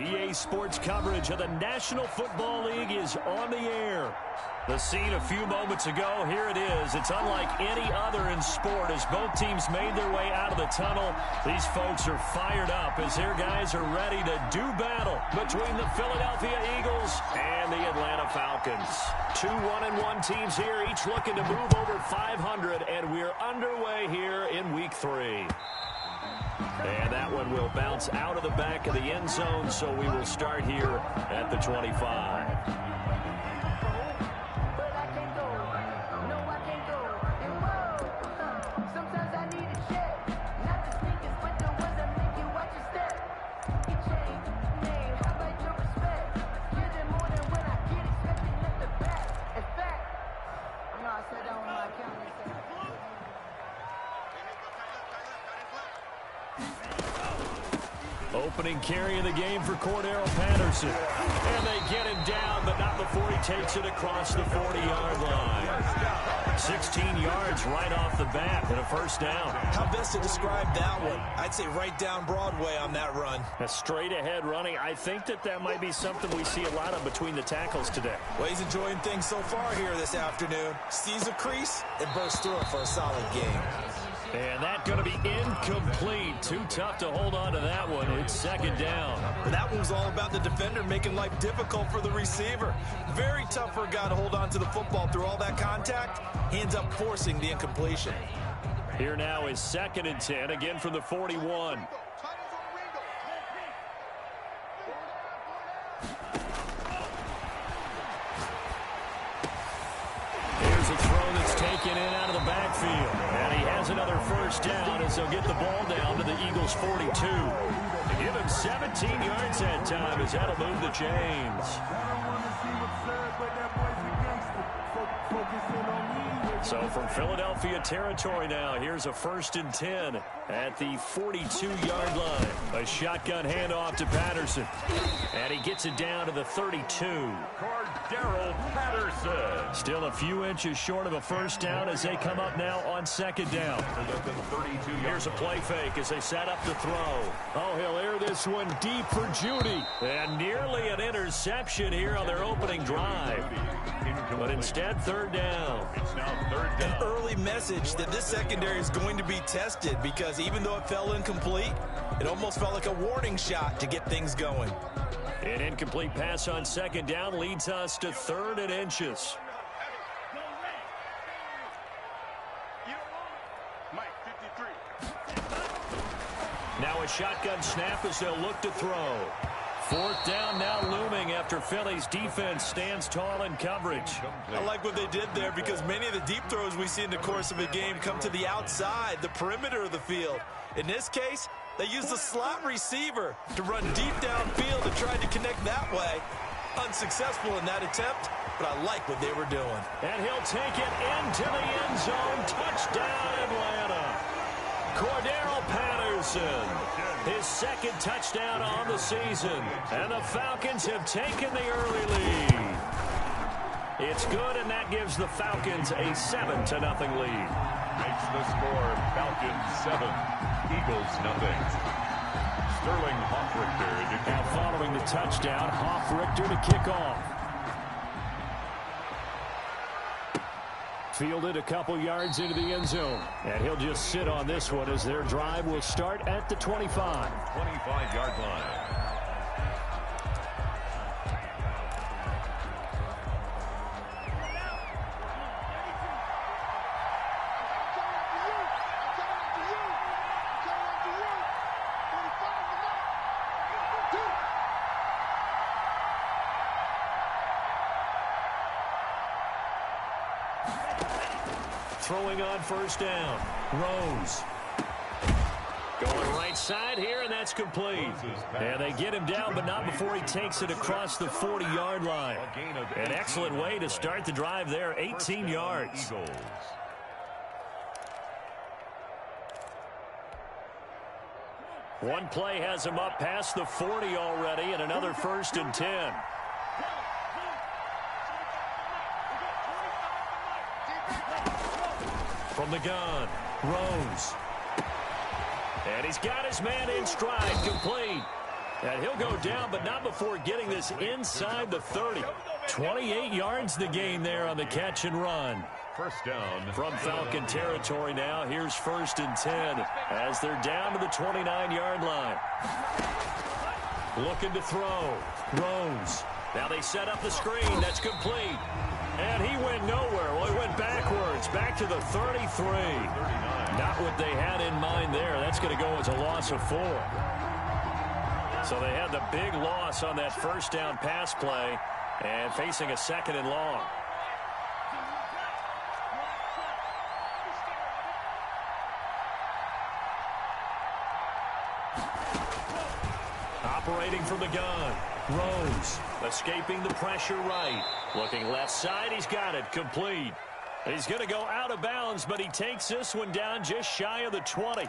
EA Sports coverage of the National Football League is on the air. The scene a few moments ago, here it is. It's unlike any other in sport as both teams made their way out of the tunnel. These folks are fired up as their guys are ready to do battle between the Philadelphia Eagles and the Atlanta Falcons. Two 1-1 teams here, each looking to move over 500, and we're underway here in Week 3. And that one will bounce out of the back of the end zone, so we will start here at the 25. Opening carry of the game for Cordero Patterson. And they get him down, but not before he takes it across the 40-yard line. 16 yards right off the bat and a first down. How best to describe that one? I'd say right down Broadway on that run. A straight-ahead running. I think that might be something we see a lot of between the tackles today. Well, he's enjoying things so far here this afternoon. Sees a crease and bursts through it for a solid game. And that's going to be incomplete. Too tough to hold on to that one. It's second down. But that one was all about the defender making life difficult for the receiver. Very tough for a guy to hold on to the football through all that contact. He ends up forcing the incompletion. Here now is 2nd and 10, again from the 41. Here's a throw that's taken in out of the backfield. And he has another first down as they'll get the ball down to the Eagles' 42. They give him 17 yards that time as that'll move the chains. So from Philadelphia territory now, here's a 1st and 10 at the 42-yard line. A shotgun handoff to Patterson. And he gets it down to the 32. Cordero Patterson. Still a few inches short of a first down as they come up now on 2nd down. Here's a play fake as they set up to throw. Oh, he'll air this one deep for Judy. And nearly an interception here on their opening drive. But instead, 3rd down. It's now 3rd down. An early message that this secondary is going to be tested because even though it fell incomplete, it almost felt like a warning shot to get things going. An incomplete pass on 2nd down leads us to 3rd and inches. Now a shotgun snap as they'll look to throw. 4th down now looming after Philly's defense stands tall in coverage. I like what they did there because many of the deep throws we see in the course of a game come to the outside, the perimeter of the field. In this case, they used the slot receiver to run deep downfield and tried to connect that way. Unsuccessful in that attempt, but I like what they were doing. And he'll take it into the end zone. Touchdown, Atlanta. Cordero Patterson, his 2nd touchdown on the season. And the Falcons have taken the early lead. It's good, and that gives the Falcons a 7-0 lead. Makes the score Falcons 7, Eagles 0. Sterling Hoffrichter. Now following the touchdown, Hoffrichter to kick off. Fielded a couple yards into the end zone. And he'll just sit on this one as their drive will start at the 25. 25-yard line. Throwing on 1st down. Rose. Going right side here, and that's complete. And they get him down, but not before he takes it across the 40-yard line. An excellent way to start the drive there, 18 yards. One play has him up past the 40 already, and another 1st and 10. From the gun, Rose. And he's got his man in stride, complete. And he'll go down, but not before getting this inside the 30. 28 yards the gain there on the catch and run. First down. From Falcon territory now, here's 1st and 10 as they're down to the 29-yard line. Looking to throw. Rose. Now they set up the screen. That's complete. And he went nowhere. Well, he went backwards. Back to the 33. Not what they had in mind there. That's going to go as a loss of 4. So they had the big loss on that first down pass play and facing a 2nd and long. Operating from the gun. Rose escaping the pressure right. Looking left side. He's got it. Complete. He's going to go out of bounds, but he takes this one down just shy of the 20.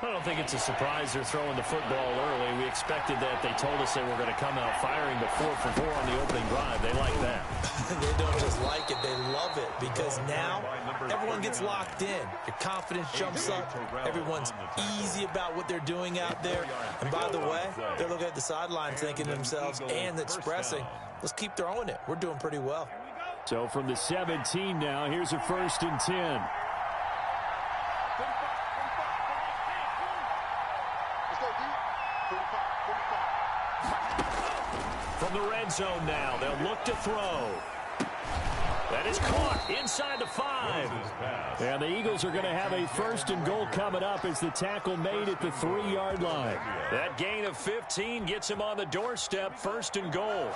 I don't think it's a surprise they're throwing the football early. We expected that. They told us they were going to come out firing, but 4 for 4 on the opening drive. They like that. They don't just like it. They love it because now everyone gets locked in. Your confidence jumps up. Everyone's easy about what they're doing out there. And by the way, they're looking at the sideline thinking to themselves and expressing, let's keep throwing it. We're doing pretty well. So from the 17 now, here's a 1st and 10. From the red zone now, they'll look to throw. That is caught inside the 5. And the Eagles are going to have a 1st and goal coming up as the tackle made at the 3-yard line. That gain of 15 gets him on the doorstep, 1st and goal.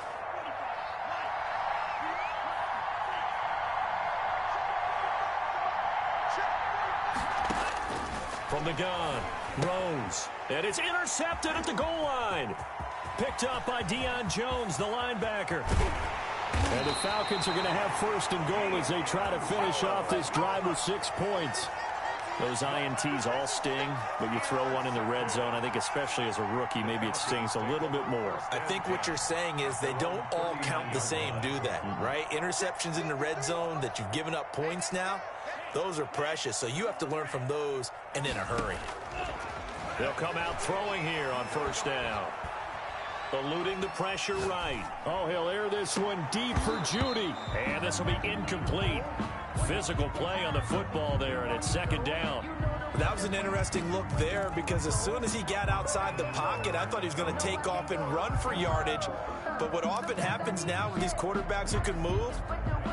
From the gun, Rose. And it's intercepted at the goal line. Picked up by Deion Jones, the linebacker. And the Falcons are going to have 1st and goal as they try to finish off this drive with 6 points. Those INTs all sting, but you throw one in the red zone, I think especially as a rookie, maybe it stings a little bit more. I think what you're saying is they don't all count the same, do they? Right? Interceptions in the red zone that you've given up points now, those are precious. So you have to learn from those and in a hurry. They'll come out throwing here on 1st down. Eluding the pressure right. Oh, he'll air this one deep for Judy. And this will be incomplete. Physical play on the football there, and it's 2nd down. That was an interesting look there because as soon as he got outside the pocket, I thought he was going to take off and run for yardage. But what often happens now with these quarterbacks who can move,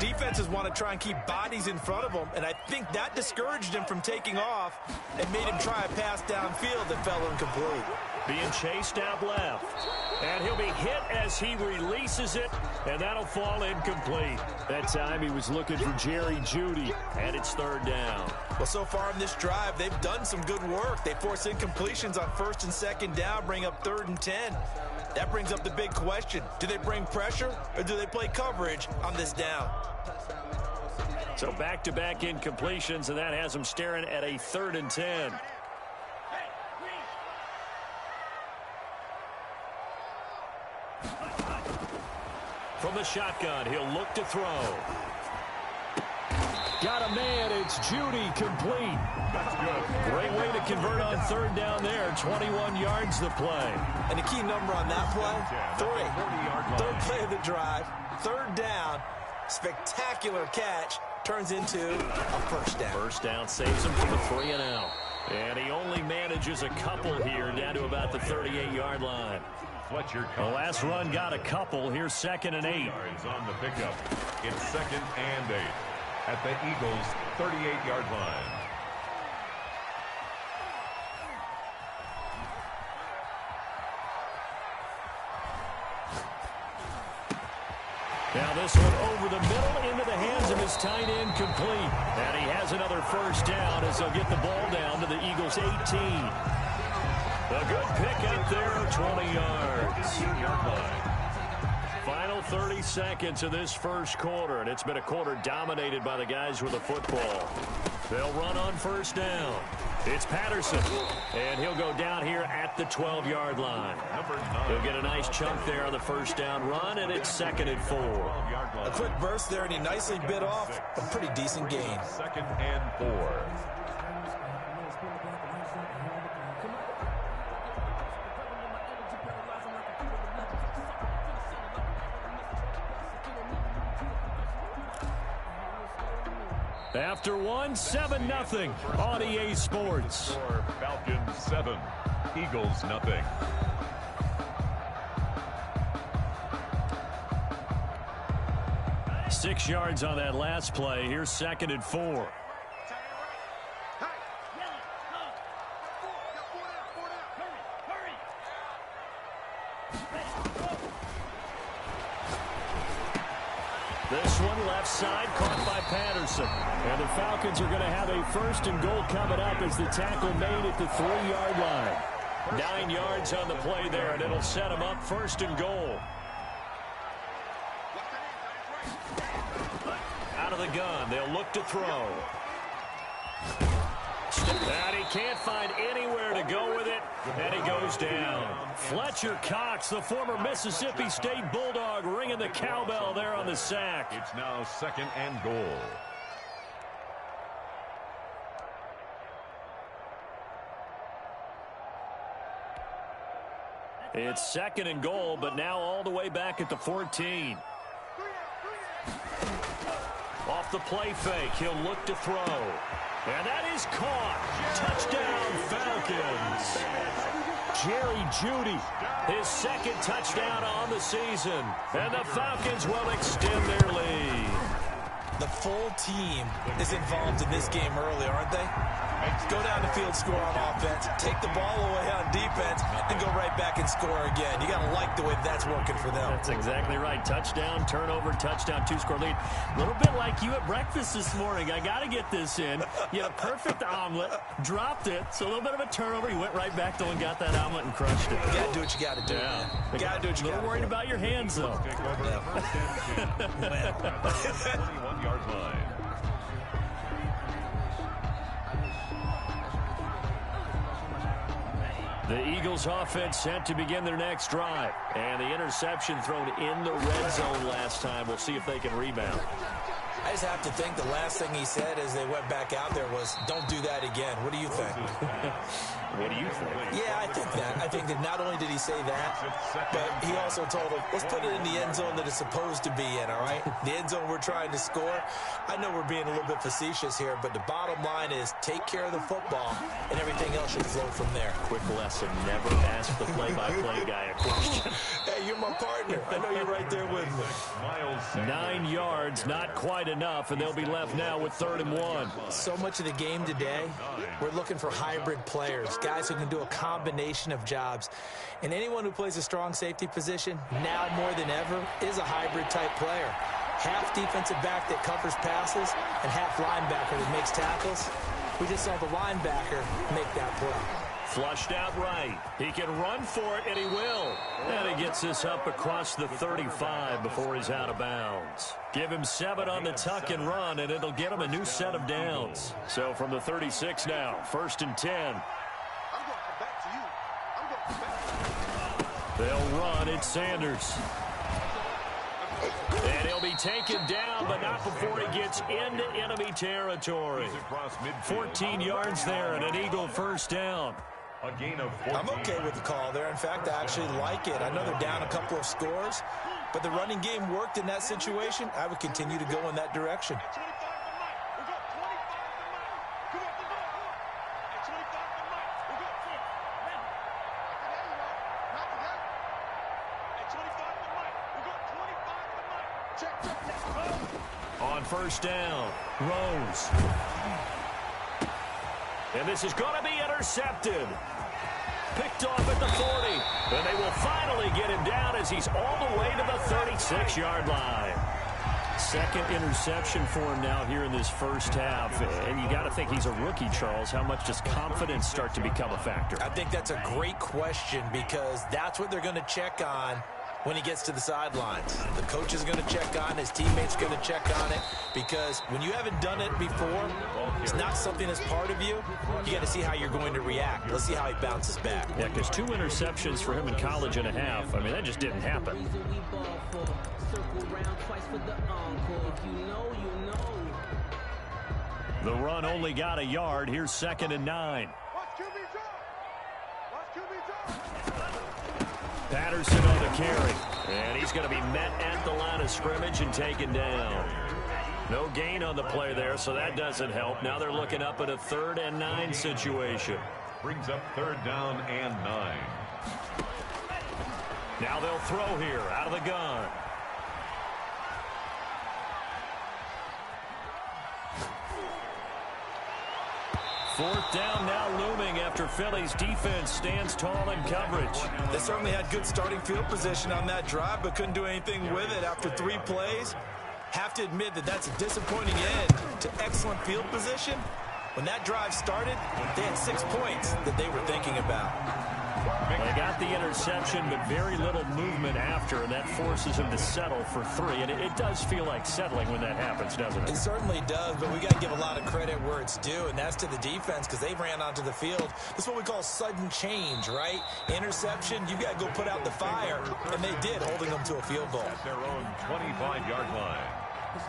defenses want to try and keep bodies in front of them, and I think that discouraged him from taking off and made him try a pass downfield that fell incomplete. Being chased out left. And he'll be hit as he releases it, and that'll fall incomplete. That time he was looking for Jerry Jeudy, and it's 3rd down. Well, so far in this drive, they've done some good work. They force incompletions on 1st and 2nd down, bring up 3rd and 10. That brings up the big question. Do they bring pressure, or do they play coverage on this down? So back-to-back incompletions, and that has them staring at a 3rd and 10. From the shotgun, he'll look to throw. Got a man, it's Jeudy, complete. That's good. Great way to convert on 3rd down there, 21 yards the play. And the key number on that play, 3. 3rd play of the drive, 3rd down, spectacular catch, turns into a 1st down. 1st down saves him from the 3 and out. And he only manages a couple here down to about the 38-yard line. The last run got a couple. Here's 2nd and 8. Yards on the pickup. It's 2nd and 8 at the Eagles' 38-yard line. Now this one over the middle into the hands of his tight end, complete. And he has another 1st down as they'll get the ball down to the Eagles' 18. A good pick up there, 20 yards. Final 30 seconds of this first quarter, and it's been a quarter dominated by the guys with the football. They'll run on 1st down. It's Patterson, and he'll go down here at the 12-yard line. He'll get a nice chunk there on the 1st down run, and it's 2nd and 4. A quick burst there, and he nicely bit off a pretty decent gain. 2nd and 4. After one, 7-0 on EA Sports. Falcons 7, Eagles 0. 6 yards on that last play. Here's 2nd and 4. This one left side, caught by Patterson. And the Falcons are going to have a 1st and goal coming up as the tackle made at the 3-yard line. 9 yards on the play there, and it'll set them up 1st and goal. Out of the gun, they'll look to throw. And he can't find anywhere to go with it, and he goes down. Fletcher Cox, the former Mississippi State Bulldog, ringing the cowbell there on the sack. It's now 2nd and goal. It's 2nd and goal, but now all the way back at the 14. Off the play fake, he'll look to throw. And that is caught. Touchdown, Falcons. Jerry Jeudy, his 2nd touchdown on the season. And the Falcons will extend their lead. The full team is involved in this game early, aren't they? Go down the field, score on offense, take the ball away on defense, and go right back and score again. You got to like the way that's working for them. That's exactly right. Touchdown, turnover, touchdown, 2-score lead. A little bit like you at breakfast this morning. I got to get this in. You had a perfect omelet, dropped it, so a little bit of a turnover. You went right back though and got that omelet and crushed it. You got to do what you got to do, man. You got to do what you got to do. A little worried about your hands, though. 21-yard line. The Eagles offense set to begin their next drive. And the interception thrown in the red zone last time. We'll see if they can rebound. I just have to think the last thing he said as they went back out there was, don't do that again. What do you think? What do you think? Yeah, I think that. I think that not only did he say that, but he also told him, let's put it in the end zone that it's supposed to be in, all right? The end zone we're trying to score. I know we're being a little bit facetious here, but the bottom line is take care of the football, and everything else should flow from there. Quick lesson, never ask the play-by-play guy a question. Hey, you're my partner. I know you're right there with me. 9 yards, not quite enough, and they'll be left now with 3rd and 1. So much of the game today, we're looking for hybrid players, guys who can do a combination of jobs. And anyone who plays a strong safety position, now more than ever, is a hybrid-type player. Half defensive back that covers passes and half linebacker that makes tackles. We just saw the linebacker make that play. Flushed out right. He can run for it, and he will. And he gets this up across the 35 before he's out of bounds. Give him 7 on the tuck and run, and it'll get him a new set of downs. So from the 36 now, 1st and 10. They'll run. It's Sanders. And he'll be taken down, but not before he gets into enemy territory. 14 yards there and an Eagle 1st down. A gain of 14. I'm okay with the call there. In fact, I actually like it. I know they're down a couple of scores, but the running game worked in that situation. I would continue to go in that direction. On 1st down, Rose. And this is going to be intercepted. Picked off at the 40. And they will finally get him down as he's all the way to the 36-yard line. 2nd interception for him now here in this 1st half. And you got to think he's a rookie, Charles. How much does confidence start to become a factor? I think that's a great question because that's what they're going to check on when he gets to the sidelines. The coach is going to check on, his teammates going to check on it, because when you haven't done it before, it's not something that's part of you. You got to see how you're going to react. Let's see how he bounces back. Yeah, because 2 interceptions for him in college and a half. I mean, that just didn't happen. The run only got a yard. Here's 2nd and 9. Patterson on the carry. And he's going to be met at the line of scrimmage and taken down. No gain on the play there, so that doesn't help. Now they're looking up at a 3rd and 9 situation. Brings up 3rd down and 9. Now they'll throw here out of the gun. Fourth down now looming after Philly's defense stands tall in coverage. They certainly had good starting field position on that drive, but couldn't do anything with it after 3 plays. Have to admit that that's a disappointing end to excellent field position. When that drive started, they had 6 points that they were thinking about. They got the interception, but very little movement after, and that forces them to settle for 3. And it does feel like settling when that happens, doesn't it? It certainly does, but we got to give a lot of credit where it's due, and that's to the defense because they ran onto the field. This is what we call sudden change, right? Interception, you got to go put out the fire, and they did, holding them to a field goal. At their own 25-yard line. No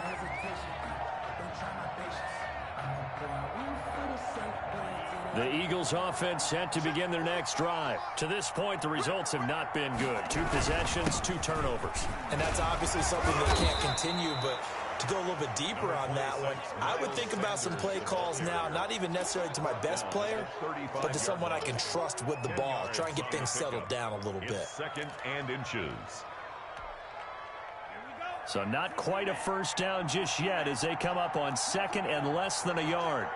hesitation. Don't try my patience. The Eagles offense set to begin their next drive. To this point, the results have not been good. 2 possessions, 2 turnovers. And that's obviously something that can't continue, but to go a little bit deeper on that one, I would think about some play calls now, not even necessarily to my best player, but to someone I can trust with the ball. Try and get things settled down a little bit. 2nd and inches. So not quite a first down just yet as they come up on 2nd and less than a yard.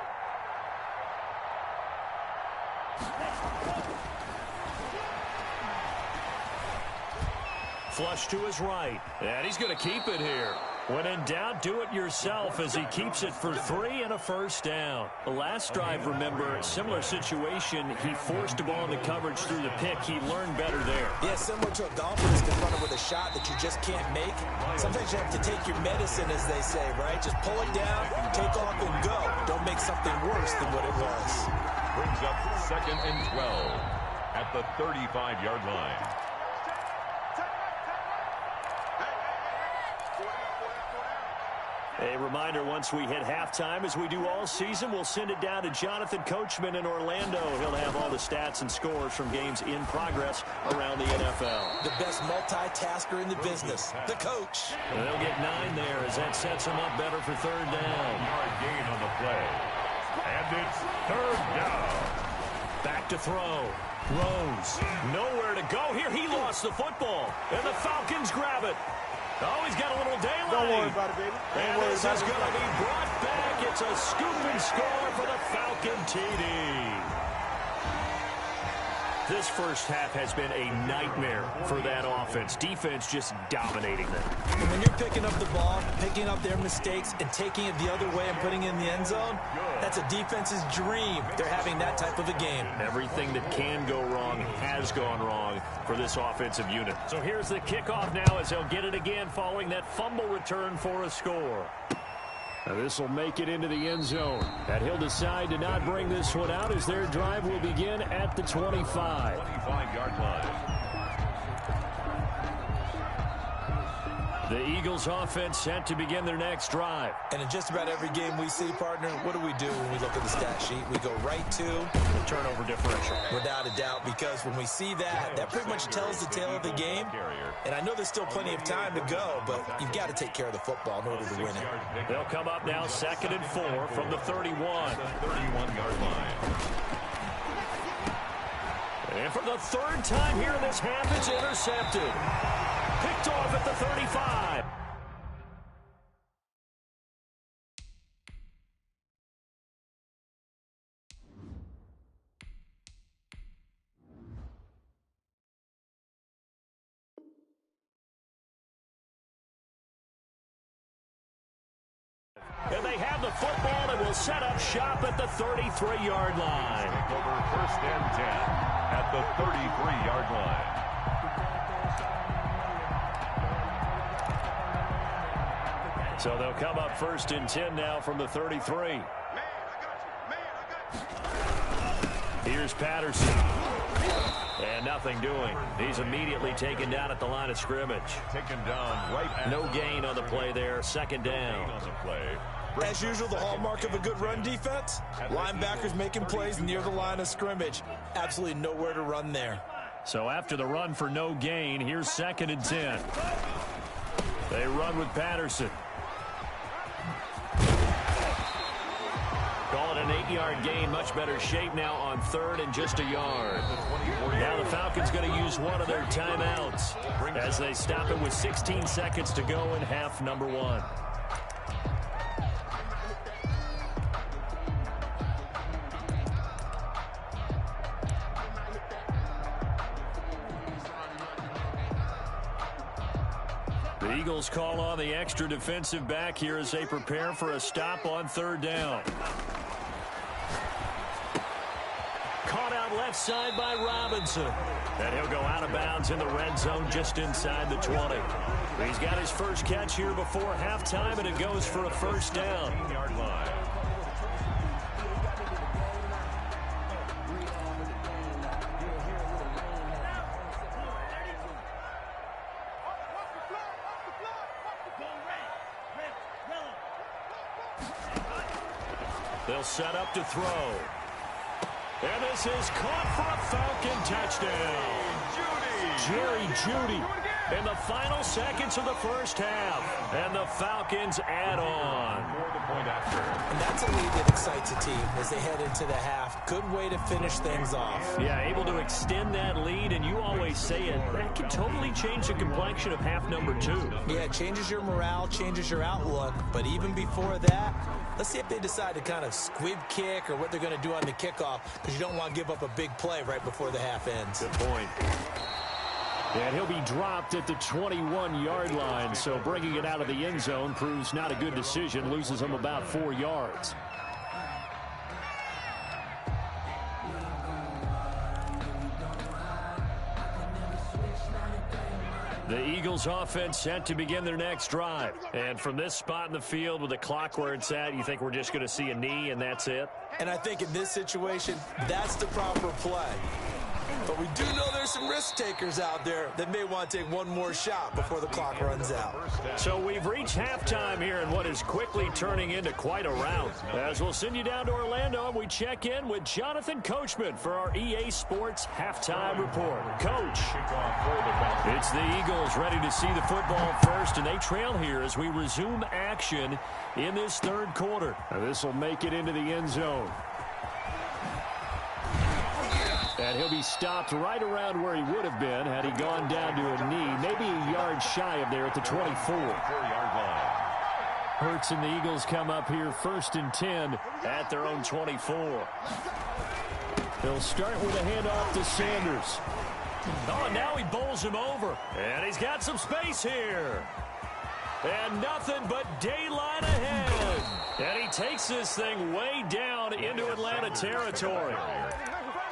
Flush to his right, and he's going to keep it here. When in doubt, do it yourself as he keeps it for 3 and a first down. The last drive, remember, similar situation. He forced the ball into coverage through the pick. He learned better there. Yeah, similar to a golfer that's confronted with a shot that you just can't make. Sometimes you have to take your medicine, as they say, right? Just pull it down, take off, and go. Don't make something worse than what it was. Brings up 2nd and 12 at the 35-yard line. A reminder, once we hit halftime, as we do all season, we'll send it down to Jonathan Coachman in Orlando. He'll have all the stats and scores from games in progress around the NFL. The best multitasker in the business, the coach. And they'll get 9 there as that sets them up better for 3rd down. Yard gain on the play. And it's 3rd down. Back to throw. Rose. Nowhere to go here. He lost the football. And the Falcons grab it. Oh, he's got a little daylight. Don't worry about it, baby. And this is going to be brought back. It's a scoop and score for the Falcon TD. This first half has been a nightmare for that offense. Defense just dominating them. And when you're picking up the ball, picking up their mistakes, and taking it the other way and putting it in the end zone, that's a defense's dream. They're having that type of a game. Everything that can go wrong has gone wrong for this offensive unit. So here's the kickoff now as they'll get it again following that fumble return for a score. Now this will make it into the end zone. And he'll decide to not bring this one out as their drive will begin at the 25. 25-yard line. The Eagles offense set to begin their next drive. And in just about every game we see, partner, what do we do when we look at the stat sheet? We go right to The turnover differential. without a doubt, because when we see that, that pretty much tells the tale of the game. And I know there's still plenty of time to go, but you've got to take care of the football in order to win it. They'll come up now 2nd and 4 from the 31. 31-yard line. And for the 3rd time here in this half, it's intercepted. Picked off at the 35. And they have the football and will set up shop at the 33-yard line. Take over 1st and 10 at the 33-yard line. So they'll come up 1st and 10 now from the 33. Here's Patterson. And nothing doing. He's immediately taken down at the line of scrimmage. Taken down right at No gain on the play there. 2nd down. on the play. As usual, the hallmark of a good run defense, linebackers making plays near the line of scrimmage. Absolutely nowhere to run there. So after the run for no gain, here's 2nd and 10. They run with Patterson. Call it an 8-yard gain. Much better shape now on 3rd and just a yard. Now the Falcons going to use one of their timeouts as they stop it with 16 seconds to go in half number 1. The Eagles call on the extra defensive back here as they prepare for a stop on 3rd down. Caught out left side by Robinson. And he'll go out of bounds in the red zone just inside the 20. He's got his first catch here before halftime, and it goes for a first down. Yard line. They'll set up to throw. And this is caught for a Falcon touchdown. Jerry Jeudy in the final seconds of the first half. And the Falcons add on. And that's a lead that excites a team as they head into the half. Good way to finish things off. Yeah, able to extend that lead, and you always say it, that can totally change the complexion of half number 2. Yeah, it changes your morale, changes your outlook. But even before that, let's see if they decide to kind of squib kick or what they're going to do on the kickoff, because you don't want to give up a big play right before the half ends. Good point. And he'll be dropped at the 21-yard line, so bringing it out of the end zone proves not a good decision, loses him about 4 yards. The Eagles offense set to begin their next drive. And from this spot in the field with the clock where it's at, you think we're just going to see a knee and that's it? And I think in this situation, that's the proper play. But we do know there's some risk takers out there that may want to take one more shot before the clock runs out. So we've reached halftime here in what is quickly turning into quite a rout. As we'll send you down to Orlando, and we check in with Jonathan Coachman for our EA Sports Halftime Report. Coach, it's the Eagles ready to see the football first, and they trail here as we resume action in this 3rd quarter. This will make it into the end zone. And he'll be stopped right around where he would have been had he gone down to a knee, maybe a yard shy of there at the 24. 4-yard line. Hurts and the Eagles come up here 1st and 10 at their own 24. They'll start with a handoff to Sanders. Oh, now he bowls him over. And he's got some space here. And nothing but daylight ahead. And he takes this thing way down into Atlanta territory.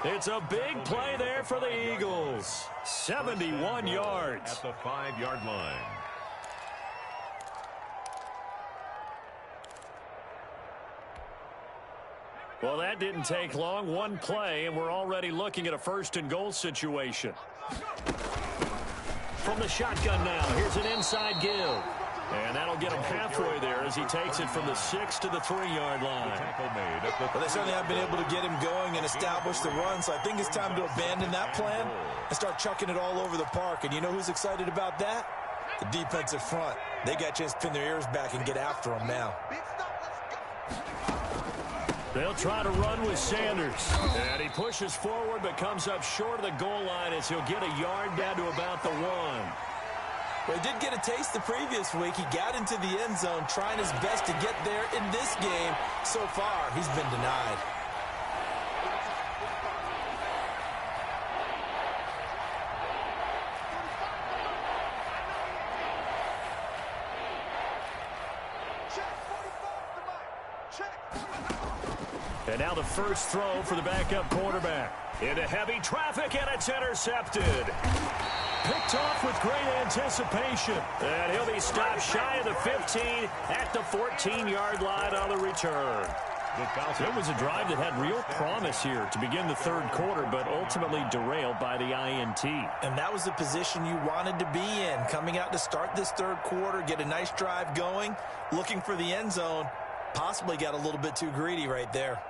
It's a big play there for the Eagles. 71 yards. At the 5-yard line. Well, that didn't take long. One play, and we're already looking at a 1st and goal situation. From the shotgun now, here's an inside give. And that'll get him halfway there as he takes it from the 6 to the 3-yard line. Well, they certainly have been able to get him going and establish the run, so I think it's time to abandon that plan and start chucking it all over the park. And you know who's excited about that? The defensive front. They got a chance to pin their ears back and get after him now. They'll try to run with Sanders. And he pushes forward but comes up short of the goal line as he'll get a yard down to about the 1. Well, he did get a taste the previous week. He got into the end zone trying his best to get there in this game. So far, he's been denied. And now the first throw for the backup quarterback. Into heavy traffic, and it's intercepted. Picked off with great anticipation. And he'll be stopped shy of the 15 at the 14-yard line on the return. It was a drive that had real promise here to begin the 3rd quarter, but ultimately derailed by the INT. And that was the position you wanted to be in. Coming out to start this 3rd quarter, get a nice drive going, looking for the end zone. Possibly got a little bit too greedy right there.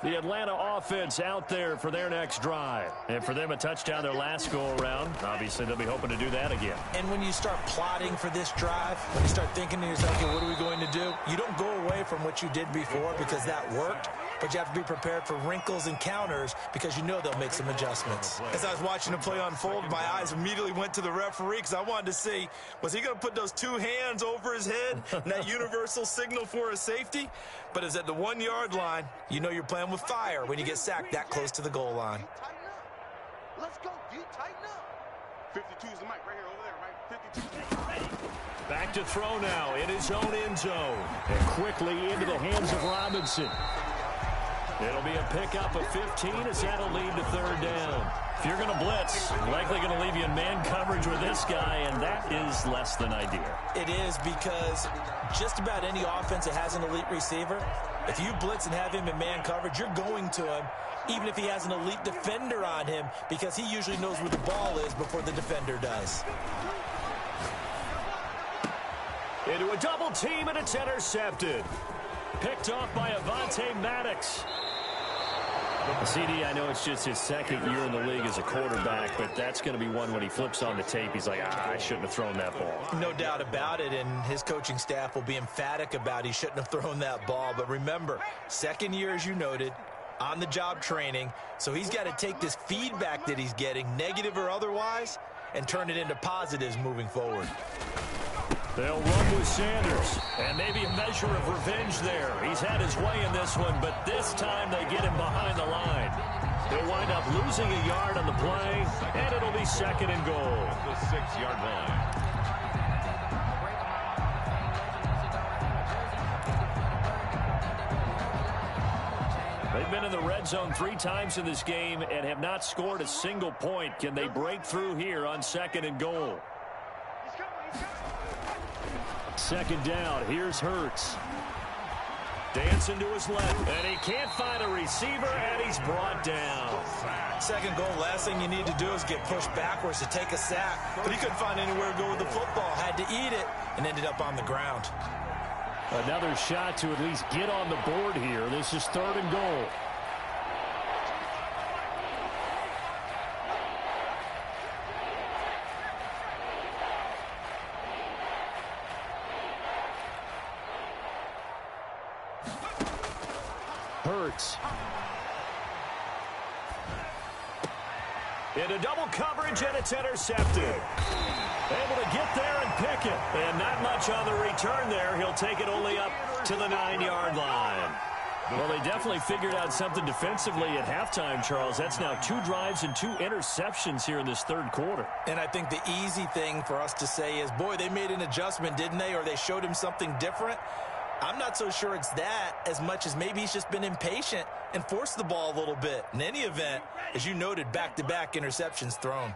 The Atlanta offense out there for their next drive. And for them, a touchdown their last go-around. Obviously, they'll be hoping to do that again. And when you start plotting for this drive, when you start thinking to yourself, okay, what are we going to do? You don't go away from what you did before because that worked. But you have to be prepared for wrinkles and counters because you know they'll make some adjustments. As I was watching the play unfold, my eyes immediately went to the referee because I wanted to see, was he going to put those two hands over his head and that universal signal for a safety? But it's at the 1-yard line. You know you're playing with fire when you get sacked that close to the goal line. Let's go, D. Tighten up. 52 is the mic right here, over there, right? 52. Back to throw now in his own end zone. And quickly into the hands of Robinson. It'll be a pickup of 15 as that'll lead to third down. If you're going to blitz, likely going to leave you in man coverage with this guy, and that is less than ideal. It is because just about any offense that has an elite receiver, if you blitz and have him in man coverage, you're going to him, even if he has an elite defender on him, because he usually knows where the ball is before the defender does. Into a double team, and it's intercepted. Picked off by Avonte Maddox. CD, I know it's just his second year in the league as a quarterback, but that's going to be one when he flips on the tape. He's like, I shouldn't have thrown that ball. No doubt about it, and his coaching staff will be emphatic about he shouldn't have thrown that ball. But remember, second year, as you noted, on-the-job training, so he's got to take this feedback that he's getting, negative or otherwise, and turn it into positives moving forward. They'll run with Sanders, and maybe a measure of revenge there. He's had his way in this one, but this time they get him behind the line. He'll wind up losing a yard on the play, and it'll be second and goal. The 6-yard line. They've been in the red zone 3 times in this game and have not scored a single point. Can they break through here on second and goal? Second down, here's Hurts. Dancing to his left, and he can't find a receiver, and he's brought down. Second goal, last thing you need to do is get pushed backwards to take a sack. But he couldn't find anywhere to go with the football. Had to eat it, and ended up on the ground. Another shot to at least get on the board here. This is third and goal. Hurts. Into double coverage, and it's intercepted. Able to get there and pick it. And not much on the return there. He'll take it only up to the 9-yard line. Well, they definitely figured out something defensively at halftime, Charles. That's now 2 drives and 2 interceptions here in this third quarter. And I think the easy thing for us to say is, boy, they made an adjustment, didn't they? Or they showed him something different. I'm not so sure it's that as much as maybe he's just been impatient and forced the ball a little bit. In any event, as you noted, back-to-back interceptions thrown.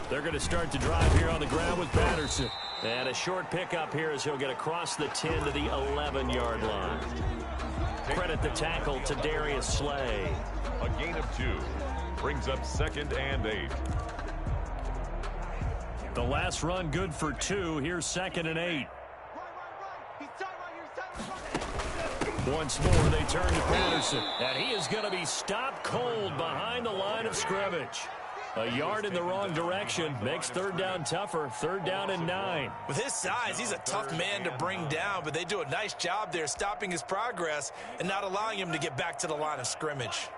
They're going to start the drive here on the ground with Patterson. And a short pickup here as he'll get across the 10 to the 11-yard line. Credit the tackle to Darius Slay. A gain of 2 brings up 2nd and 8. The last run good for 2. Here's 2nd and 8. Once more, they turn to Patterson. And he is going to be stopped cold behind the line of scrimmage. A yard in the wrong direction makes third down tougher. Third down and 9. With his size, he's a tough man to bring down, but they do a nice job there stopping his progress and not allowing him to get back to the line of scrimmage.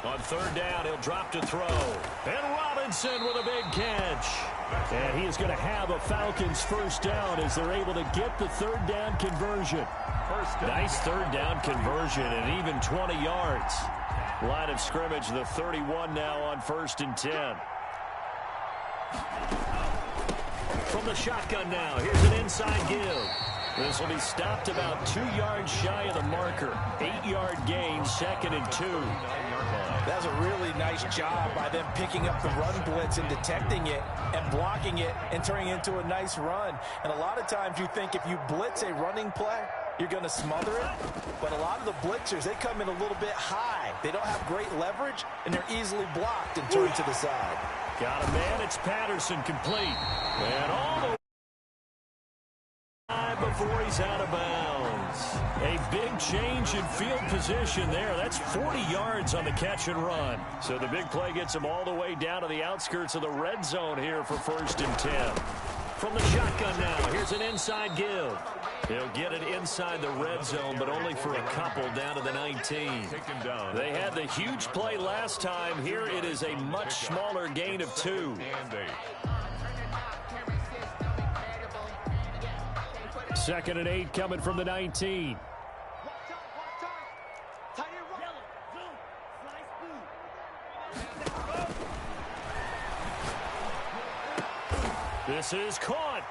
On third down, he'll drop to throw. And Robinson with a big catch. And he is going to have a Falcons first down as they're able to get the third down conversion. Nice third down conversion and even 20 yards. Line of scrimmage, the 31 now on 1st and 10. From the shotgun now, here's an inside give. This will be stopped about 2 yards shy of the marker. 8-yard gain, 2nd and 2. That's a really nice job by them picking up the run blitz and detecting it and blocking it and turning it into a nice run. And a lot of times you think if you blitz a running play, you're going to smother it. But a lot of the blitzers, they come in a little bit high. They don't have great leverage, and they're easily blocked and turned to the side. Got a man. It's Patterson, complete. And all the way before he's out of bounds. A big change in field position there. That's 40 yards on the catch and run. So the big play gets him all the way down to the outskirts of the red zone here for 1st and 10. From the shotgun now, here's an inside give. He'll get it inside the red zone, but only for a couple down to the 19. They had the huge play last time. Here it is a much smaller gain of 2. 2nd and 8 coming from the 19. This is caught.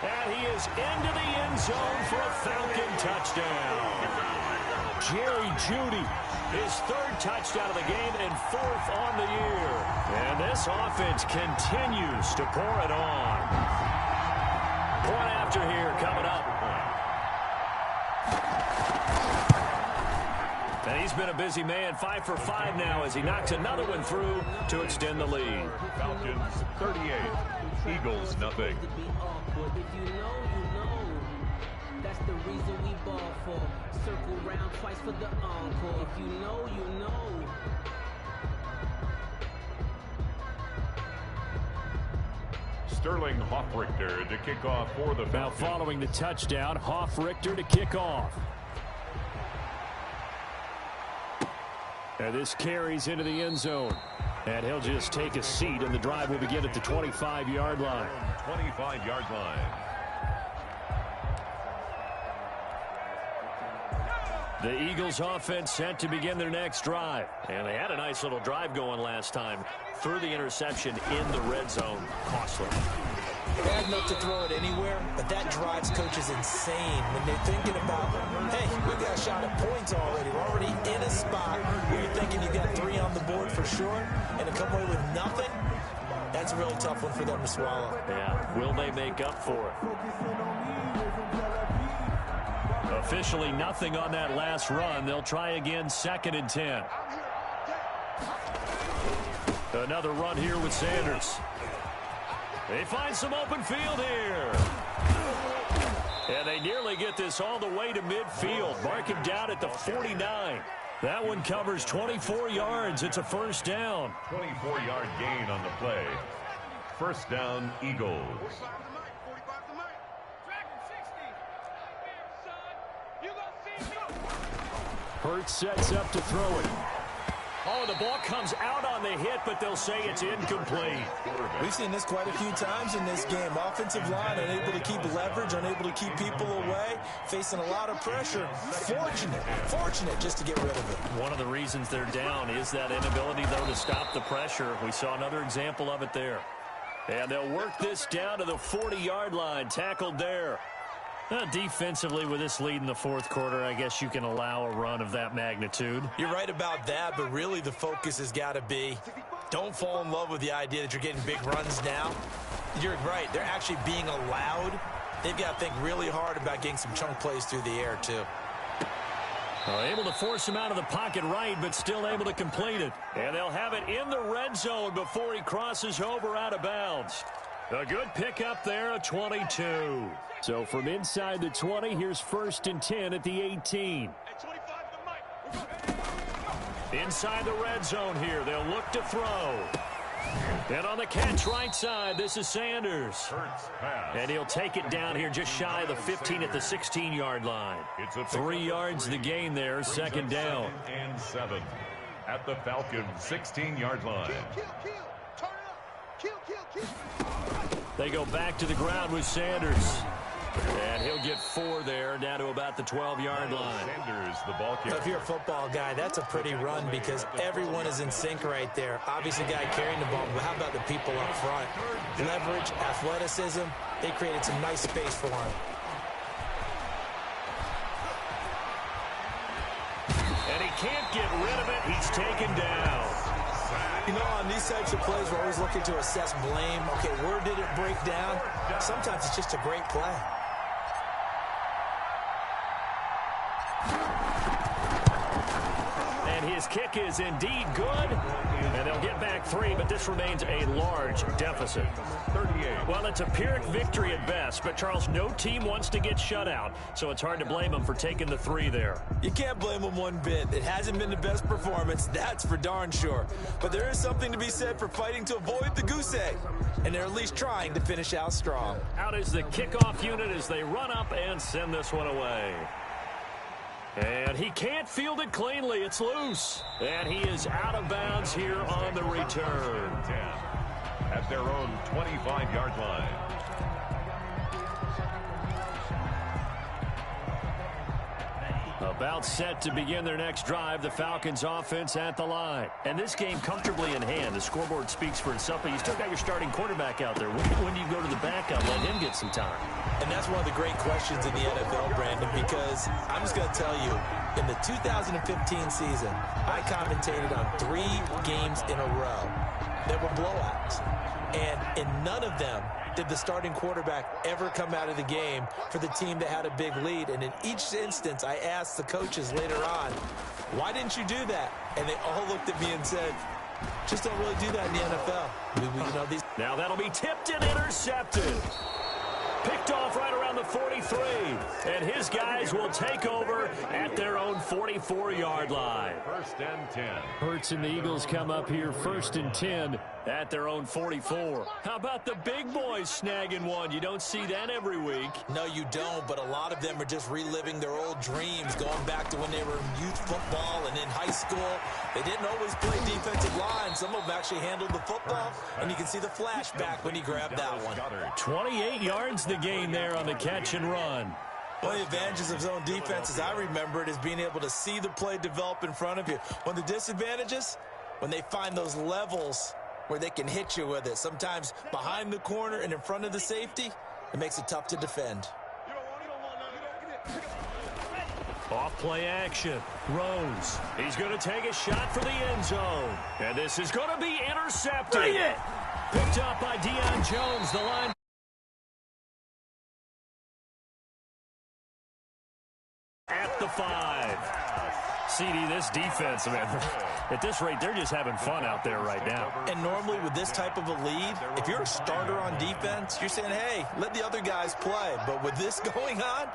And he is into the end zone for a Falcon touchdown. Jerry Jeudy, his 3rd touchdown of the game and 4th on the year. And this offense continues to pour it on. Point after here coming up. And he's been a busy man, 5 for 5 now as he knocks another one through to extend the lead. Falcons 38, Eagles nothing. If you know, you know. That's the reason we ball for. Circle round twice for the encore. If you know, you know. Sterling Hoffrichter to kick off for the Falcons. Now following the touchdown, Hoffrichter to kick off. And this carries into the end zone. And he'll just take a seat, and the drive will begin at the 25-yard line. 25-yard line. The Eagles offense set to begin their next drive. And they had a nice little drive going last time. Threw the interception in the red zone. Costly. Bad enough to throw it anywhere, but that drives coaches insane when they're thinking about, hey, we've got a shot at points already. We're already in a spot where you're thinking you got 3 on the board for sure, and to come away with nothing, that's a really tough one for them to swallow. Yeah, will they make up for it? Officially nothing on that last run. They'll try again, 2nd and 10. Another run here with Sanders. They find some open field here. And they nearly get this all the way to midfield. Mark him down at the 49. That one covers 24 yards. It's a 1st down. 24-yard gain on the play. 1st down, Eagles. Hurts sets up to throw it. Oh, the ball comes out on the hit, but they'll say it's incomplete. We've seen this quite a few times in this game. Offensive line unable to keep leverage, unable to keep people away, facing a lot of pressure. Fortunate just to get rid of it. One of the reasons they're down is that inability, though, to stop the pressure. We saw another example of it there. And they'll work this down to the 40-yard line, tackled there. Defensively, with this lead in the 4th quarter, I guess you can allow a run of that magnitude. You're right about that, but really the focus has got to be don't fall in love with the idea that you're getting big runs now. You're right. They're actually being allowed. They've got to think really hard about getting some chunk plays through the air, too. Able to force him out of the pocket right, but still able to complete it. And they'll have it in the red zone before he crosses over out of bounds. A good pickup there, a 22. So from inside the 20, here's 1st and 10 at the 18. Inside the red zone here, they'll look to throw. And on the catch right side, this is Sanders. And he'll take it down here just shy of the 15 at the 16-yard line. 3 yards the gain there, 2nd down. And 7 at the Falcons' 16-yard line. They go back to the ground with Sanders. And he'll get 4 there, down to about the 12-yard line. Sanders, the ball carrier. If you're a football guy, that's a pretty run because everyone is in sync right there. Obviously, the guy carrying the ball, but how about the people up front? Leverage, athleticism, they created some nice space for him. And he can't get rid of it. He's taken down. You know, on these types of plays, we're always looking to assess blame. Okay, where did it break down? Sometimes it's just a great play. And his kick is indeed good. And they'll get back 3, but this remains a large deficit. 38. Well, it's a Pyrrhic victory at best, but Charles, no team wants to get shut out, so it's hard to blame them for taking the 3 there. You can't blame them one bit. It hasn't been the best performance, that's for darn sure. But there is something to be said for fighting to avoid the goose egg, and they're at least trying to finish out strong. Out is the kickoff unit as they run up and send this one away. And he can't field it cleanly. It's loose. And he is out of bounds here on the return. 10 at their own 25-yard line. About set to begin their next drive, the Falcons offense at the line. And this game comfortably in hand. The scoreboard speaks for itself, but you still got your starting quarterback out there. When do you go to the backup, let him get some time? And that's one of the great questions in the NFL, Brandon, because I'm just going to tell you, in the 2015 season, I commentated on 3 games in a row that were blowouts. And in none of them did the starting quarterback ever come out of the game for the team that had a big lead. And in each instance, I asked the coaches later on, why didn't you do that? And they all looked at me and said, just don't really do that in the NFL. Now that'll be tipped and intercepted. Picked off right around the 43. And his guys will take over at their own 44-yard line. 1st and 10. Hurts and the Eagles come up here 1st and 10 at their own 44. How about the big boys snagging one? You don't see that every week. No, you don't, but a lot of them are just reliving their old dreams, going back to when they were in youth football and in high school. They didn't always play defensive line. Some of them actually handled the football, and you can see the flashback when he grabbed that one. 28 yards the gain there on the catch and run. One of the advantages of zone defense, as I remember it, is being able to see the play develop in front of you. One of the disadvantages, when they find those levels where they can hit you with it, sometimes behind the corner and in front of the safety, it makes it tough to defend. Off play action. Rose. He's going to take a shot for the end zone. And this is going to be intercepted. Picked up by Deion Jones, the line. At the 5. CD, this defense, man, at this rate, they're just having fun out there right now. And normally with this type of a lead, if you're a starter on defense, you're saying, hey, let the other guys play. But with this going on,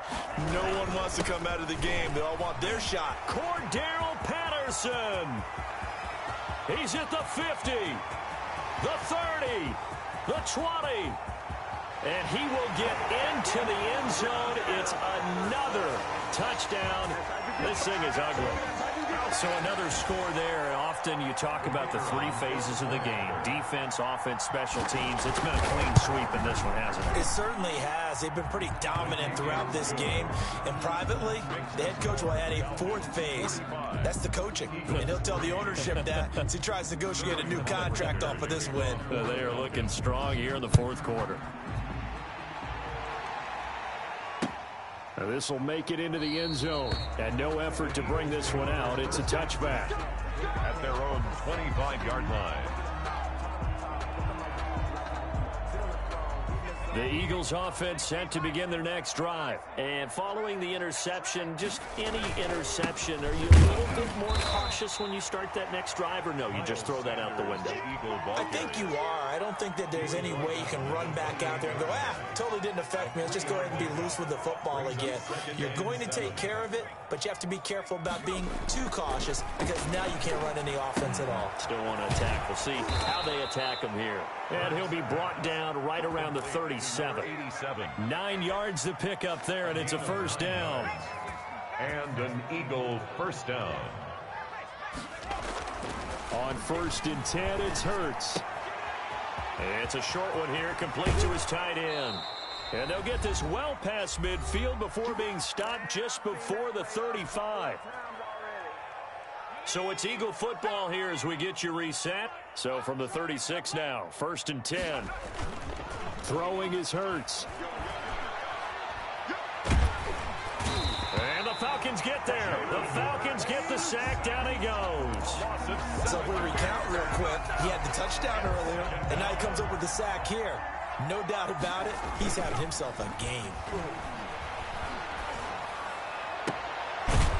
no one wants to come out of the game. They all want their shot. Cordero Patterson. He's at the 50, the 30, the 20. And he will get into the end zone. It's another touchdown. This thing is ugly. So another score there. Often you talk about the 3 phases of the game. Defense, offense, special teams. It's been a clean sweep in this one, hasn't it? It certainly has. They've been pretty dominant throughout this game. And privately, the head coach will add a 4th phase. That's the coaching. And he'll tell the ownership that as he tries to negotiate a new contract off of this win. They are looking strong here in the 4th quarter. This will make it into the end zone. And no effort to bring this one out. It's a touchback. At their own 25-yard line. The Eagles offense set to begin their next drive. And following the interception, just any interception, are you a little bit more cautious when you start that next drive, or no, you just throw that out the window? I think you are. I don't think that there's any way you can run back out there and go, totally didn't affect me. Let's just go ahead and be loose with the football again. You're going to take care of it, but you have to be careful about being too cautious because now you can't run any offense at all. Still want to attack. We'll see how they attack him here. And he'll be brought down right around the 37. 9 yards to pick up there, and it's a first down. And an Eagle first down. On 1st and 10, it's Hurts. It's a short one here, complete to his tight end. And they'll get this well past midfield before being stopped just before the 35. So it's Eagle football here as we get you reset. So from the 36 now, 1st and 10. Throwing is Hurts. And the Falcons get there. The Falcons get the sack. Down he goes. So if we recount real quick, he had the touchdown earlier, and now he comes up with the sack here. No doubt about it, he's having himself a game.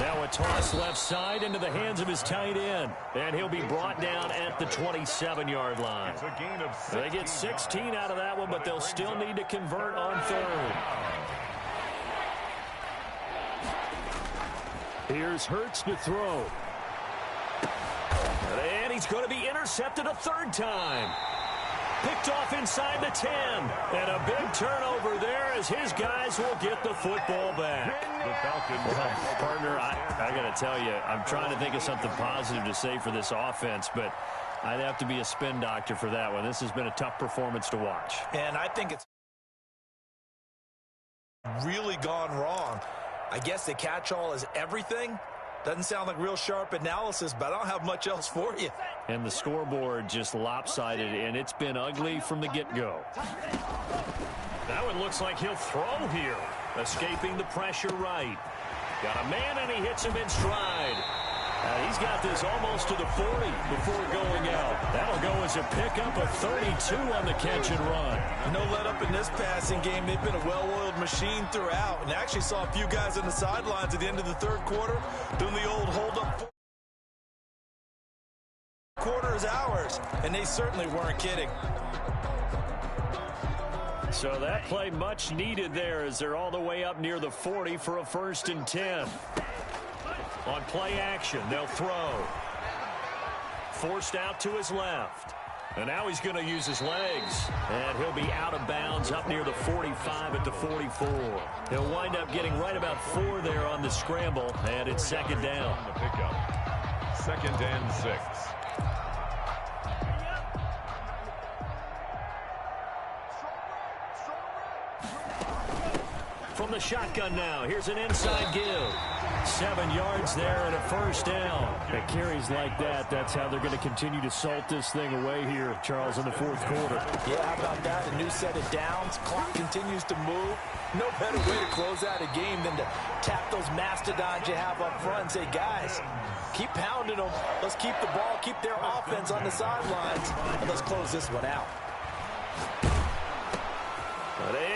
Now a toss left side into the hands of his tight end. And he'll be brought down at the 27-yard line. It's a gain of 16 They get 16 out of that one, but they'll still need to convert on third. Here's Hurts to throw. And he's going to be intercepted a third time. Picked off inside the 10. And a big turnover there as his guys will get the football back. The Falcons. Well, partner, I got to tell you, I'm trying to think of something positive to say for this offense, but I'd have to be a spin doctor for that one. This has been a tough performance to watch. And I think it's really gone wrong. I guess the catch-all is everything. Doesn't sound like real sharp analysis, but I don't have much else for you. And the scoreboard just lopsided, and it's been ugly from the get-go. That one looks like he'll throw here. Escaping the pressure right. Got a man, and he hits him in stride. He's got this almost to the 40 before going out. That'll go as a pickup of 32 on the catch and run. No let up in this passing game. They've been a well-oiled machine throughout. And actually saw a few guys on the sidelines at the end of the third quarter doing the old hold-up. Quarter is ours. And they certainly weren't kidding. So that play much needed there as they're all the way up near the 40 for a 1st and 10. On play action, they'll throw. Forced out to his left. And now he's going to use his legs. And he'll be out of bounds up near the 45 at the 44. He'll wind up getting right about 4 there on the scramble. And it's 2nd down. On the pickup. 2nd and 6. From the shotgun now, here's an inside give. 7 yards there and a 1st down. At carries like that, that's how they're going to continue to salt this thing away here, Charles, in the 4th quarter. Yeah, how about that? A new set of downs. Clock continues to move. No better way to close out a game than to tap those mastodons you have up front and say, guys, keep pounding them. Let's keep the ball, keep their offense on the sidelines, and let's close this one out.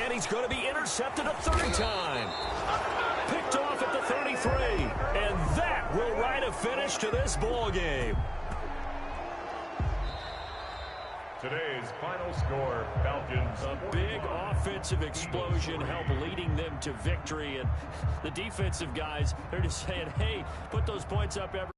And he's going to be intercepted a 3rd time. Picked off at the 33. And that will write a finish to this ball game. Today's final score, Falcons. A big offensive explosion helped leading them to victory. And the defensive guys, they're just saying, hey, put those points up every